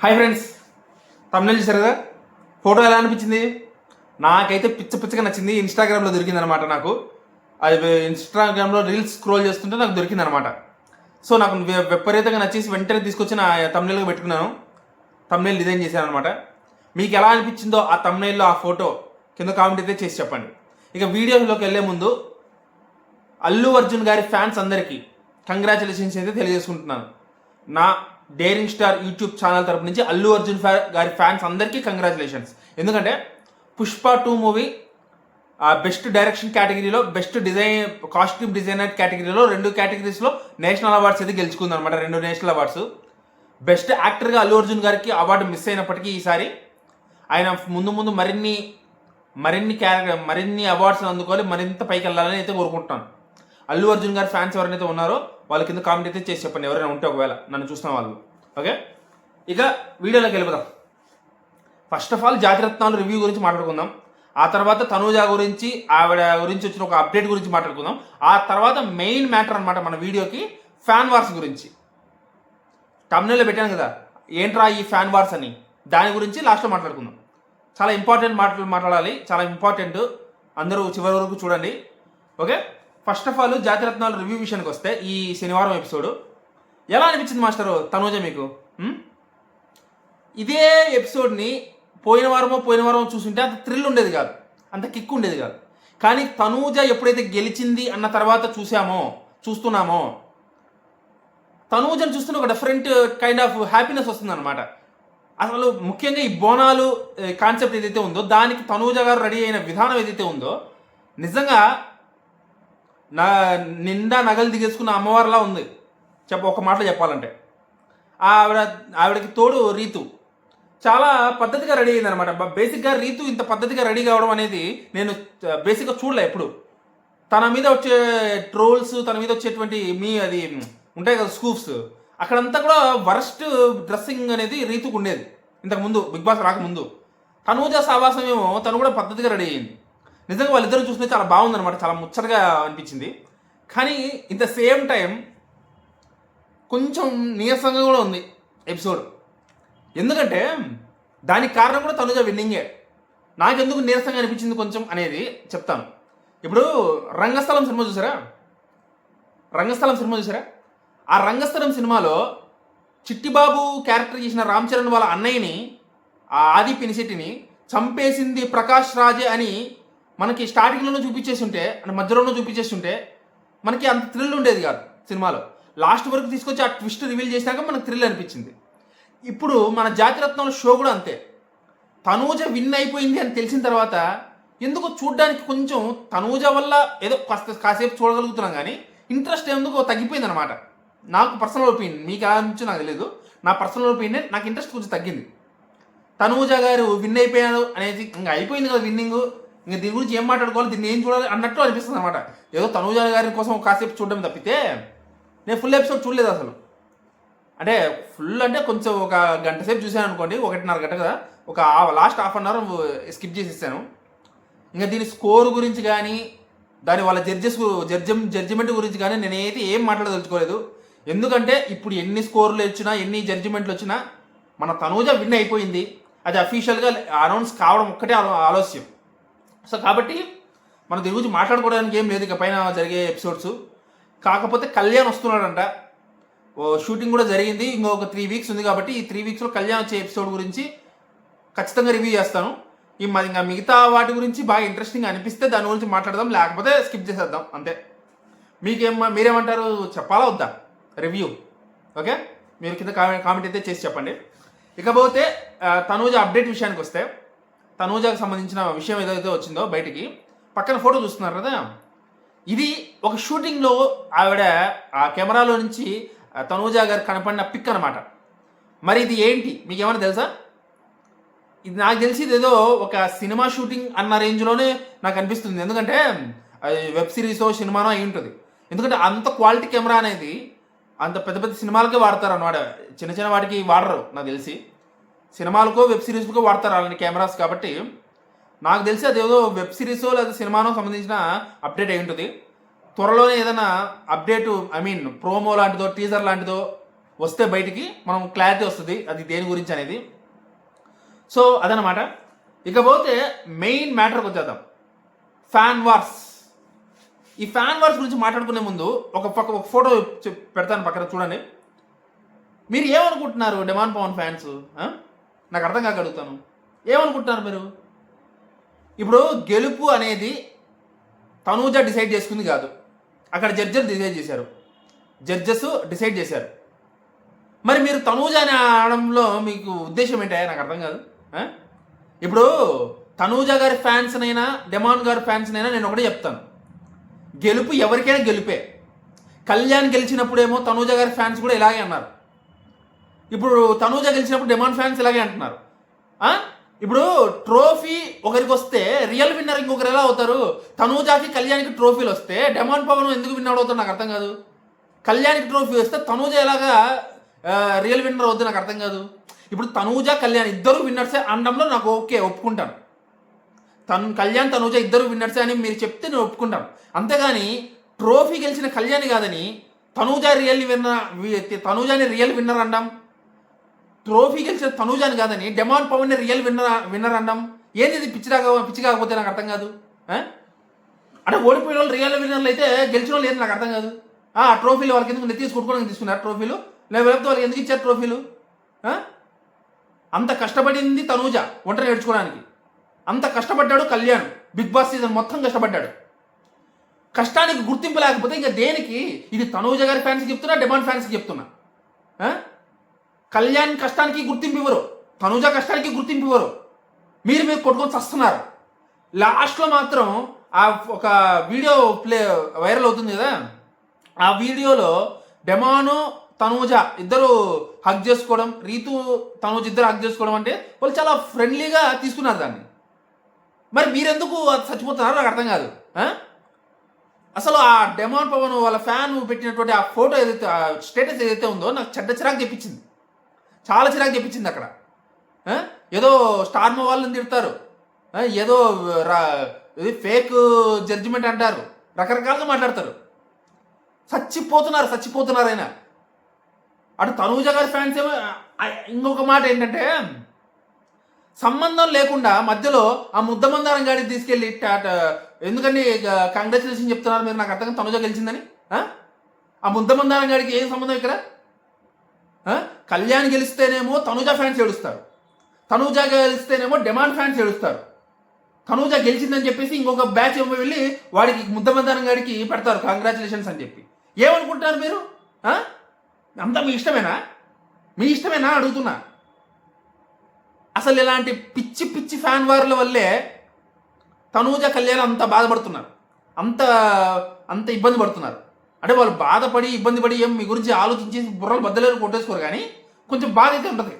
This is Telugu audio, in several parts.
హాయ్ ఫ్రెండ్స్, తమిళ చూసారు కదా. ఫోటో ఎలా అనిపించింది? నాకైతే పిచ్చగా నచ్చింది. ఇన్స్టాగ్రామ్లో దొరికిందనమాట. నాకు అది ఇన్స్టాగ్రామ్లో రీల్స్ స్క్రోల్ చేస్తుంటే నాకు దొరికిందనమాట. సో నాకు విపరీతంగా నచ్చేసి వెంటనే తీసుకొచ్చి నా తమిళగా పెట్టుకున్నాను. తమిళ డిజైన్ చేశాను అనమాట. మీకు ఎలా అనిపించిందో ఆ తమిళలో ఆ ఫోటో కింద కామెంట్ అయితే చేసి చెప్పండి. ఇక వీడియోలోకి వెళ్ళే ముందు అల్లు అర్జున్ గారి ఫ్యాన్స్ అందరికీ కంగ్రాచులేషన్స్ అయితే తెలియజేసుకుంటున్నాను. నా డేరింగ్ స్టార్ యూట్యూబ్ ఛానల్ తరపు నుంచి అల్లు అర్జున్ గారి ఫ్యాన్స్ అందరికీ కంగ్రాచులేషన్స్. ఎందుకంటే పుష్ప 2 మూవీ బెస్ట్ డైరెక్షన్ కేటగిరీలో, బెస్ట్ డిజైన్ కాస్ట్యూమ్ డిజైనర్ కేటగిరీలో 2 కేటగిరీస్లో నేషనల్ అవార్డ్స్ అయితే గెలుచుకుంది అనమాట. 2 నేషనల్ అవార్డ్స్. బెస్ట్ యాక్టర్గా అల్లు అర్జున్ గారికి అవార్డు మిస్ అయినప్పటికీ ఈసారి ఆయన ముందు మరిన్ని అవార్డ్స్ అందుకోవాలి, మరింత పైకి వెళ్ళాలని అయితే కోరుకుంటున్నాను. అల్లు అర్జున్ గారి ఫ్యాన్స్ ఎవరైతే ఉన్నారో వాళ్ళ కింద కామెంట్ అయితే చేసి చెప్పండి, ఎవరైనా ఉంటే ఒకవేళ నన్ను చూస్తున్న వాళ్ళు. ఓకే, ఇక వీడియోలోకి వెళ్ళిపోదాం. First of all Jathiratnalu review గురించి మాట్లాడుకుందాం. ఆ తర్వాత తనూజ గురించి, ఆవిడ గురించి వచ్చిన ఒక అప్డేట్ గురించి మాట్లాడుకుందాం. ఆ తర్వాత మెయిన్ మ్యాటర్ అనమాట మన వీడియోకి ఫ్యాన్ వార్స్ గురించి. తమిళలో పెట్టాను కదా, ఏంట్రా ఈ ఫ్యాన్ వార్స్ అని, దాని గురించి లాస్ట్లో మాట్లాడుకుందాం. చాలా ఇంపార్టెంట్ మాటలు మాట్లాడాలి, చాలా ఇంపార్టెంట్. అందరూ చివరి వరకు చూడండి. Okay, first of all Jathiratnalu review విషయానికి వస్తే ఈ శనివారం ఎపిసోడ్ ఎలా అనిపించింది మాస్టరు తనూజ మీకు? ఇదే ఎపిసోడ్ని పోయిన వారమో చూసుంటే అంత థ్రిల్ ఉండేది కాదు, అంత కిక్ ఉండేది కాదు. కానీ తనూజ ఎప్పుడైతే గెలిచింది అన్న తర్వాత చూస్తున్నామో తనూజను చూస్తున్న ఒక డిఫరెంట్ కైండ్ ఆఫ్ హ్యాపీనెస్ వస్తుందన్నమాట. అసలు ముఖ్యంగా ఈ బోనాలు కాన్సెప్ట్ ఏదైతే ఉందో దానికి తనూజ గారు రెడీ అయిన విధానం ఏదైతే ఉందో నిజంగా నిండా నగలు దిగేసుకున్న అమ్మవారిలా ఉంది. ఒక మాటలో చెప్పాలంటే ఆవిడకి తోడు రీతు చాలా పద్ధతిగా రెడీ అయింది అనమాట. బేసిక్గా రీతు ఇంత పద్ధతిగా రెడీ కావడం అనేది నేను బేసిక్గా చూడలే ఎప్పుడు. తన మీద వచ్చే ట్రోల్స్, తన మీద వచ్చేటువంటి అది ఉంటాయి కదా స్కూప్స్, అక్కడంతా కూడా వరస్ట్ డ్రెస్సింగ్ అనేది రీతుకు ఉండేది ఇంతకుముందు, బిగ్ బాస్ రాకముందు. తనూజ సావాసం ఏమో తను కూడా పద్ధతిగా రెడీ అయింది. నిజంగా వాళ్ళిద్దరూ చూస్తే చాలా బాగుందనమాట, చాలా ముచ్చటగా అనిపించింది. కానీ ఇన్ ద సేమ్ టైం కొంచెం నీరసంగా కూడా ఉంది ఎపిసోడ్. ఎందుకంటే దానికి కారణం కూడా తనుజ విన్నింగే. నాకెందుకు నీరసంగా అనిపించింది కొంచెం అనేది చెప్తాను. ఇప్పుడు రంగస్థలం సినిమా చూసారా? ఆ రంగస్థలం సినిమాలో చిట్టిబాబు క్యారెక్టర్ చేసిన రామ్ చరణ్ వాళ్ళ అన్నయ్యని, ఆ ఆది పినిశెట్టిని చంపేసింది ప్రకాష్ రాజే అని మనకి స్టార్టింగ్లోనూ చూపించేసి ఉంటే, మధ్యలోనూ చూపించేసి ఉంటే మనకి అంత థ్రిల్ ఉండేది కాదు సినిమాలో. లాస్ట్ వరకు తీసుకొచ్చి ఆ ట్విస్ట్ రివీల్ చేసినాక మనకు థ్రిల్ అనిపించింది. ఇప్పుడు మన జాతిరత్నాల షో కూడా అంతే. తనూజ విన్ అయిపోయింది అని తెలిసిన తర్వాత ఎందుకో చూడడానికి కొంచెం తనూజ వల్ల ఏదో కాసేపు చూడగలుగుతున్నాం, కానీ ఇంట్రెస్ట్ ఎందుకో తగ్గిపోయింది అనమాట. నాకు పర్సనల్ ఒపీనియన్, మీకు ఎలా నుంచో నాకు తెలియదు, నా పర్సనల్ ఒపీనియన్, నాకు ఇంట్రెస్ట్ కొంచెం తగ్గింది. తనూజ గారు విన్ అయిపోయాడు అనేది ఇంకా అయిపోయింది కదా విన్నింగ్, ఇంకా దీని గురించి ఏం మాట్లాడుకోవాలి, దీన్ని ఏం చూడాలి అన్నట్టు అనిపిస్తుంది అనమాట. ఏదో తనూజ గారి కోసం కాసేపు చూడడం తప్పితే నేను ఫుల్ ఎపిసోడ్ చూడలేదు అసలు. అంటే ఫుల్ అంటే కొంచెం ఒక గంట సేపు చూశాను అనుకోండి, 1.5 గంట కదా, ఒక last half an hour skip చేసి ఇస్తాను. ఇంకా దీని స్కోర్ గురించి కానీ దాని వాళ్ళ జడ్జిమెంట్ గురించి కానీ నేనైతే ఏం మాట్లాడదలుచుకోలేదు. ఎందుకంటే ఇప్పుడు ఎన్ని స్కోర్లు వచ్చినా, ఎన్ని జడ్జిమెంట్లు వచ్చినా మన తనూజ విన్ అయిపోయింది. అది అఫీషియల్గా అనౌన్స్ కావడం ఒక్కటే ఆలస్యం. సో కాబట్టి మనం దీని గురించి మాట్లాడుకోవడానికి ఏం లేదు ఇక పైన జరిగే ఎపిసోడ్స్. కాకపోతే కళ్యాణ్ వస్తున్నాడంట, షూటింగ్ కూడా జరిగింది, ఇంకొక 3 వీక్స్ ఉంది. కాబట్టి ఈ 3 వీక్స్లో కళ్యాణ్ వచ్చే ఎపిసోడ్ గురించి ఖచ్చితంగా రివ్యూ చేస్తాను. ఇంకా మిగతా వాటి గురించి బాగా ఇంట్రెస్టింగ్ అనిపిస్తే దాని గురించి మాట్లాడదాం, లేకపోతే స్కిప్ చేసేద్దాం అంతే. మీరేమంటారు, చెప్పాలా వద్దా రివ్యూ? ఓకే, మీరు కింద కామెంట్ అయితే చేసి చెప్పండి. ఇకపోతే తనూజ అప్డేట్ విషయానికి వస్తే, తనూజకు సంబంధించిన విషయం ఏదైతే వచ్చిందో బయటికి, పక్కన ఫోటో చూస్తున్నారు కదా, ఇది ఒక షూటింగ్లో ఆవిడ ఆ కెమెరాలో నుంచి తనూజ గారు కనపడిన పిక్ అనమాట. మరి ఇది ఏంటి మీకు ఏమైనా తెలుసా? ఇది నాకు తెలిసి ఏదో ఒక సినిమా షూటింగ్ అన్న రేంజ్లోనే నాకు అనిపిస్తుంది. ఎందుకంటే వెబ్ సిరీసో సినిమానో అయి ఉంటుంది. ఎందుకంటే అంత క్వాలిటీ కెమెరా అనేది అంత పెద్ద సినిమాలకే వాడతారు అన్నమాట, చిన్న వాటికి వాడరు నాకు తెలిసి. సినిమాలకో వెబ్ సిరీస్కో వాడతారు అలాంటి కెమెరాస్. కాబట్టి నాకు తెలిసి అదేదో వెబ్ సిరీసో లేదా సినిమానో సంబంధించిన అప్డేట్ అయి ఉంటుంది. త్వరలోనే ఏదైనా అప్డేటు, ప్రోమో లాంటిదో టీజర్ లాంటిదో వస్తే బయటికి మనం క్లారిటీ వస్తుంది అది దేని గురించి అనేది. సో అదనమాట. ఇకపోతే మెయిన్ మ్యాటర్కి వచ్చేద్దాం, ఫ్యాన్ వార్స్. ఈ ఫ్యాన్ వార్స్ గురించి మాట్లాడుకునే ముందు ఒక ఫోటో పెడతాను పక్కన, చూడండి. మీరు ఏమనుకుంటున్నారు డిమాండ్ పవన్ ఫ్యాన్స్? నాకు అర్థం కాక అడుగుతాను, ఏమనుకుంటున్నారు మీరు? ఇప్పుడు గెలుపు అనేది తనూజ డిసైడ్ చేసుకుంది కాదు, అక్కడ జడ్జెస్ డిసైడ్ చేశారు. మరి మీరు తనూజ అని అనడంలో మీకు ఉద్దేశం ఏంటా? నాకు అర్థం కాదు. ఇప్పుడు తనూజ గారి ఫ్యాన్స్నైనా డిమాండ్ గారి ఫ్యాన్స్నైనా నేను ఒకటే చెప్తాను, గెలుపు ఎవరికైనా గెలుపే. కళ్యాణ్ గెలిచినప్పుడేమో తనూజ గారి ఫ్యాన్స్ కూడా ఇలాగే అన్నారు, ఇప్పుడు తనూజ గెలిచినప్పుడు డిమాండ్ ఫ్యాన్స్ ఇలాగే అంటున్నారు. ఇప్పుడు ట్రోఫీ ఒకరికి వస్తే రియల్ విన్నర్ ఇంకొకరు ఎలా అవుతారు? తనూజాకి కళ్యాణ్కి ట్రోఫీలు వస్తే డిమాండ్ పవన్ ఎందుకు విన్నర్ అవుతారు నాకు అర్థం కాదు. కళ్యాణ్కి ట్రోఫీ వస్తే తనూజ ఎలాగా రియల్ విన్నర్ అవుతుంది నాకు అర్థం కాదు. ఇప్పుడు తనూజ కళ్యాణ్ ఇద్దరు విన్నర్సే అనడంలో నాకు ఓకే, ఒప్పుకుంటాను. కళ్యాణ్ తనూజ ఇద్దరు విన్నర్సే అని మీరు చెప్తే నేను ఒప్పుకుంటాను. అంతేగాని ట్రోఫీ గెలిచిన కళ్యాణ్ కాదని తనూజాని రియల్ విన్నర్ అనడం, ట్రోఫీ గెలిచిన తనూజాని కాదని డిమాండ్ పవన్ రియల్ విన్నర్ అనడం ఏంది? ఇది పిచ్చి కాకపోతే నాకు అర్థం కాదు. అంటే ఓడిపోయిన వాళ్ళు రియల్ విన్నర్లు అయితే గెలిచిన వాళ్ళు ఏంది నాకు అర్థం కాదు. ఆ ట్రోఫీలు వాళ్ళకి ఎందుకు నెత్తి కొట్టుకోవడానికి తీసుకున్నారు ట్రోఫీలు, లేకపోతే వాళ్ళకి ఎందుకు ఇచ్చారు ట్రోఫీలు? అంత కష్టపడింది తనూజ వంట నేర్చుకోవడానికి, అంత కష్టపడ్డాడు కళ్యాణ్, బిగ్ బాస్ సీజన్ మొత్తం కష్టపడ్డాడు. కష్టానికి గుర్తింపు లేకపోతే ఇంకా దేనికి? ఇది తనూజ గారి ఫ్యాన్స్కి చెప్తున్నా, డిమాండ్ ఫ్యాన్స్కి చెప్తున్నా. కళ్యాణ్ కష్టానికి గుర్తింపు ఇవ్వరు, తనూజ కష్టానికి గుర్తింపు ఇవ్వరు. మీరు కొట్టుకొని చస్తున్నారు. లాస్ట్లో మాత్రం ఆ ఒక వీడియో వైరల్ అవుతుంది కదా, ఆ వీడియోలో డెమాను తనూజ ఇద్దరు హగ్ చేసుకోవడం, రీతు తనూజ ఇద్దరు హగ్ చేసుకోవడం అంటే వాళ్ళు చాలా ఫ్రెండ్లీగా తీసుకున్నారు దాన్ని. మరి మీరెందుకు చచ్చిపోతున్నారో నాకు అర్థం కాదు. అసలు ఆ డిమాండ్ పవన్ వాళ్ళ ఫ్యాన్ పెట్టినటువంటి ఆ ఫోటో ఏదైతే, ఆ స్టేటస్ ఏదైతే ఉందో నాకు చిరాకు తెప్పించింది, చాలా చిరాకు తెప్పించింది. అక్కడ ఏదో స్టార్మ వాళ్ళని తిడతారు, ఏదో ఫేక్ జడ్జిమెంట్ అంటారు, రకరకాలుగా మాట్లాడతారు. చచ్చిపోతున్నారు ఆయన. అటు తనూజ గారి ఫ్యాన్స్ ఏమో. ఇంకొక మాట ఏంటంటే, సంబంధం లేకుండా మధ్యలో ఆ ముద్దమందారం గాడిని తీసుకెళ్ళి ఎందుకండి కంగ్రాచులేషన్ చెప్తున్నారు మీరు? నాకు అర్థం తనూజ గెలిచిందని. ఆ ముద్దమందారం గాడికి ఏం సంబంధం ఇక్కడ? కళ్యాణ్ గెలిస్తేనేమో తనూజ ఫ్యాన్స్ ఏడుస్తారు, తనూజ గెలిస్తేనేమో డిమాండ్ ఫ్యాన్స్ ఏడుస్తారు. తనూజ గెలిచిందని చెప్పేసి ఇంకొక బ్యాచ్ ఏమో వెళ్ళి వాడికి ముద్దమందారం గాడికి పెడతారు కంగ్రాచులేషన్స్ అని చెప్పి. ఏమనుకుంటారు మీరు? అంతా మీ ఇష్టమేనా అడుగుతున్నా. అసలు ఇలాంటి పిచ్చి ఫ్యాన్ వార్ల వల్లే తనూజ కళ్యాణ్ అంత బాధపడుతున్నారు, అంత ఇబ్బంది పడుతున్నారు. అంటే వాళ్ళు బాధపడి ఇబ్బంది పడి ఏం మీ గురించి ఆలోచించి బుర్రలు బద్దలేరు కొట్టేసుకోరు, కానీ కొంచెం బాధ అయితే ఉంటుంది,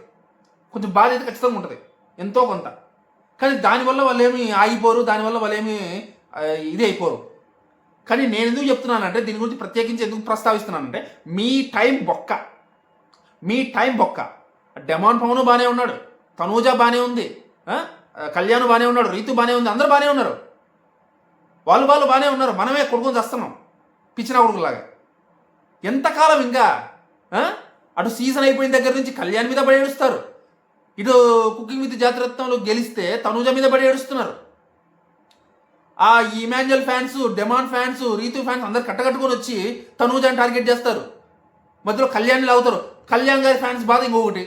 ఖచ్చితంగా ఉంటుంది ఎంతో కొంత. కానీ దానివల్ల వాళ్ళు ఏమి ఆగిపోరు, దానివల్ల వాళ్ళు ఏమి ఇది అయిపోరు. కానీ నేను ఎందుకు చెప్తున్నానంటే, దీని గురించి ప్రత్యేకించి ఎందుకు ప్రస్తావిస్తున్నానంటే, మీ టైం బొక్క. డిమాండ్ పవన్ బాగానే ఉన్నాడు, తనూజ బాగానే ఉంది, కళ్యాణ్ బాగానే ఉన్నాడు, రీతు బాగానే ఉంది, అందరూ బాగానే ఉన్నారు, వాళ్ళు బాగానే ఉన్నారు. మనమే కొడుకొని చేస్తున్నాం పిచ్చిన కొడుకులాగా. ఎంతకాలం ఇంకా? అటు సీజన్ అయిపోయిన దగ్గర నుంచి కళ్యాణ్ మీద పడి ఏడుస్తారు, ఇటు కుకింగ్ విత్ జాతిరత్నంలో గెలిస్తే తనూజ మీద పడి ఏడుస్తున్నారు. ఆ Emmanuel fans, demand fans, Rithu fans అందరు కట్టకట్టుకొని వచ్చి తనూజాని టార్గెట్ చేస్తారు, మధ్యలో కళ్యాణ్ లాగుతారు. కళ్యాణ్ గారి ఫ్యాన్స్ బాధ ఇంకొకటి,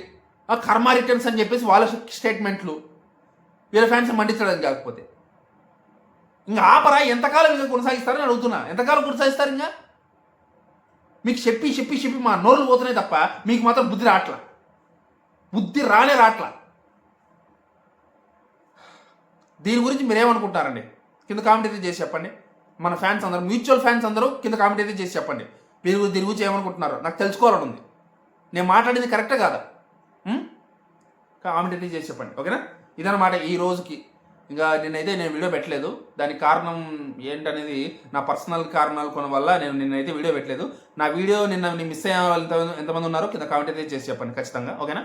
కర్మ రిటర్న్స్ అని చెప్పేసి వాళ్ళ స్టేట్మెంట్లు, వీళ్ళ ఫ్యాన్స్ మండించడానికి. కాకపోతే ఇంకా ఆపరా, ఎంతకాలం ఇంకా కొనసాగిస్తారని అడుగుతున్నా. ఎంతకాలం కొనసాగిస్తారు? ఇంకా మీకు చెప్పి మా నోరులు పోతున్నాయి తప్ప మీకు మాత్రం బుద్ధి రాట్లా. దీని గురించి మీరేమనుకుంటారండి? కింద కామెంట్ అయితే చేసి చెప్పండి. మన ఫ్యాన్స్ అందరూ, మ్యూచువల్ ఫ్యాన్స్ అందరూ కింద కామెంట్ అయితే చేసి చెప్పండి. దీని గురించి ఏమనుకుంటున్నారో నాకు తెలుసుకోవాలని ఉంది. నేను మాట్లాడింది కరెక్టే కాదా? కామెంట్ అయితే చేసి చెప్పండి, ఓకేనా? ఇదన్నమాట ఈ రోజుకి. ఇంకా నిన్నైతే నేను వీడియో పెట్టలేదు, దానికి కారణం ఏంటనేది నా పర్సనల్ కారణాలు కొన వల్ల నేను నిన్నైతే వీడియో పెట్టలేదు. నా వీడియో నిన్న మిస్ అయ్యే వాళ్ళు ఎంతమంది ఉన్నారో కింద కామెంట్ అయితే చేసి చెప్పండి ఖచ్చితంగా, ఓకేనా?